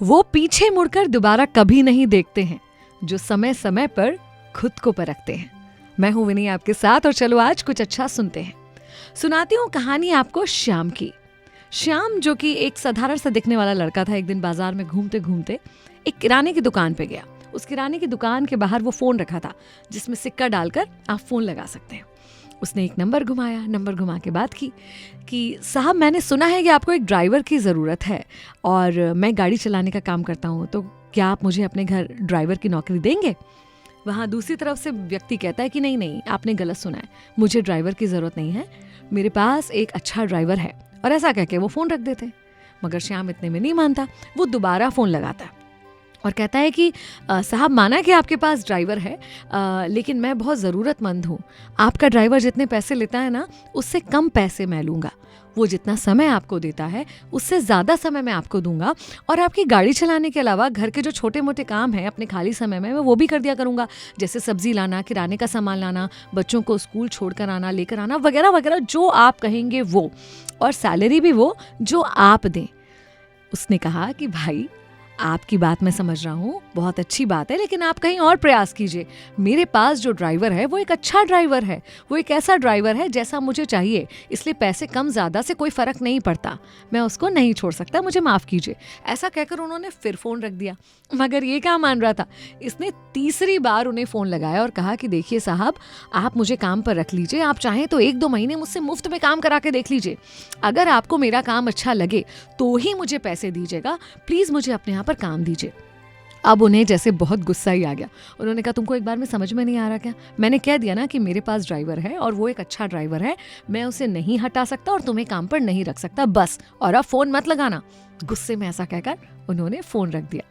वो पीछे मुड़कर दोबारा कभी नहीं देखते हैं जो समय समय पर खुद को परखते हैं। मैं हूं विनी आपके साथ और चलो आज कुछ अच्छा सुनते हैं। सुनाती हूँ कहानी आपको श्याम की। श्याम जो कि एक साधारण सा दिखने वाला लड़का था, एक दिन बाजार में घूमते घूमते एक किराने की दुकान पे गया। उस किराने की दुकान के बाहर वो फोन रखा था जिसमें सिक्का डालकर आप फोन लगा सकते हैं। उसने एक नंबर घुमाया, नंबर घुमा के बात की कि साहब मैंने सुना है कि आपको एक ड्राइवर की ज़रूरत है और मैं गाड़ी चलाने का काम करता हूँ, तो क्या आप मुझे अपने घर ड्राइवर की नौकरी देंगे? वहाँ दूसरी तरफ से व्यक्ति कहता है कि नहीं नहीं, आपने गलत सुना है, मुझे ड्राइवर की ज़रूरत नहीं है, मेरे पास एक अच्छा ड्राइवर है। और ऐसा कह के वो फ़ोन रख देते। मगर श्याम इतने में नहीं मानता, वो दोबारा फ़ोन लगाता और कहता है कि साहब माना कि आपके पास ड्राइवर है, लेकिन मैं बहुत ज़रूरतमंद हूँ। आपका ड्राइवर जितने पैसे लेता है ना, उससे कम पैसे मैं लूँगा। वो जितना समय आपको देता है उससे ज़्यादा समय मैं आपको दूंगा, और आपकी गाड़ी चलाने के अलावा घर के जो छोटे मोटे काम हैं अपने खाली समय में मैं वो भी कर दिया करूँगा, जैसे सब्जी लाना, किराने का सामान लाना, बच्चों को स्कूल छोड़कर आना, लेकर आना, वगैरह वगैरह, जो आप कहेंगे वो, और सैलरी भी वो जो आप दें। उसने कहा कि भाई आपकी बात मैं समझ रहा हूँ, बहुत अच्छी बात है, लेकिन आप कहीं और प्रयास कीजिए। मेरे पास जो ड्राइवर है वो एक अच्छा ड्राइवर है, वो एक ऐसा ड्राइवर है जैसा मुझे चाहिए, इसलिए पैसे कम ज़्यादा से कोई फ़र्क नहीं पड़ता, मैं उसको नहीं छोड़ सकता, मुझे माफ़ कीजिए। ऐसा कहकर उन्होंने फिर फ़ोन रख दिया। मगर ये क्या मान रहा था, इसने तीसरी बार उन्हें फ़ोन लगाया और कहा कि देखिए साहब, आप मुझे काम पर रख लीजिए, आप चाहें तो 1-2 महीने मुझसे मुफ्त में काम करा के देख लीजिए। अगर आपको मेरा काम अच्छा लगे तो ही मुझे पैसे दीजिएगा, प्लीज़ मुझे अपने यहाँ पर काम दीजिए। अब उन्हें जैसे बहुत गुस्सा ही आ गया। उन्होंने कहा तुमको एक बार में समझ में नहीं आ रहा क्या? मैंने कह दिया ना कि मेरे पास ड्राइवर है और वो एक अच्छा ड्राइवर है, मैं उसे नहीं हटा सकता और तुम्हें काम पर नहीं रख सकता, बस, और अब फ़ोन मत लगाना। गुस्से में ऐसा कहकर उन्होंने फ़ोन रख दिया।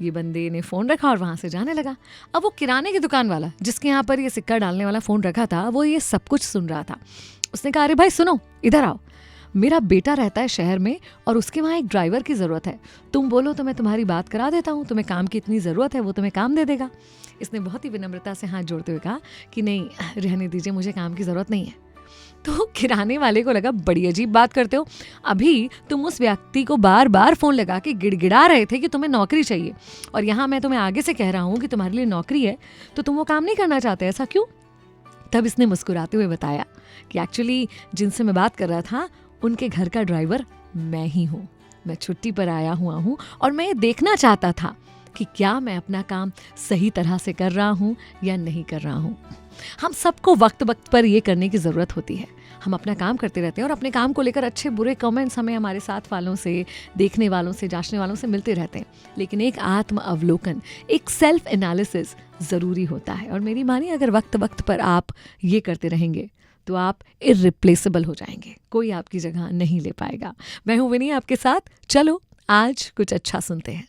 ये बंदे ने फ़ोन रखा और वहाँ से जाने लगा। अब वो किराने की दुकान वाला जिसके यहाँ पर ये सिक्का डालने वाला फ़ोन रखा था, वो ये सब कुछ सुन रहा था। उसने कहा अरे भाई सुनो, इधर आओ, मेरा बेटा रहता है शहर में और उसके वहाँ एक ड्राइवर की ज़रूरत है, तुम बोलो तो मैं तुम्हारी बात करा देता हूँ, तुम्हें काम की इतनी ज़रूरत है, वो तुम्हें काम दे देगा। इसने बहुत ही विनम्रता से हाथ जोड़ते हुए कहा कि नहीं, रहने दीजिए, मुझे काम की ज़रूरत नहीं है। तो किराने वाले को लगा बड़ी अजीब बात करते हो, अभी तुम उस व्यक्ति को बार बार फ़ोन लगा के गिड़गिड़ा रहे थे कि तुम्हें नौकरी चाहिए, और यहाँ मैं तुम्हें आगे से कह रहा हूँ कि तुम्हारे लिए नौकरी है, तो तुम वो काम नहीं करना चाहते, ऐसा क्यों? तब इसने मुस्कुराते हुए बताया कि एक्चुअली जिनसे मैं बात कर रहा था उनके घर का ड्राइवर मैं ही हूँ। मैं छुट्टी पर आया हुआ हूँ और मैं ये देखना चाहता था कि क्या मैं अपना काम सही तरह से कर रहा हूँ या नहीं कर रहा हूँ। हम सबको वक्त वक्त पर ये करने की ज़रूरत होती है। हम अपना काम करते रहते हैं और अपने काम को लेकर अच्छे बुरे कमेंट्स हमें हमारे साथ वालों से, देखने वालों से, जांचने वालों से मिलते रहते हैं, लेकिन एक आत्म अवलोकन, एक सेल्फ एनालिसिस ज़रूरी होता है। और मेरी मानिए, अगर वक्त वक्त पर आप ये करते रहेंगे तो आप इररिप्लेसेबल हो जाएंगे, कोई आपकी जगह नहीं ले पाएगा। मैं हूँ विनी आपके साथ, चलो आज कुछ अच्छा सुनते हैं।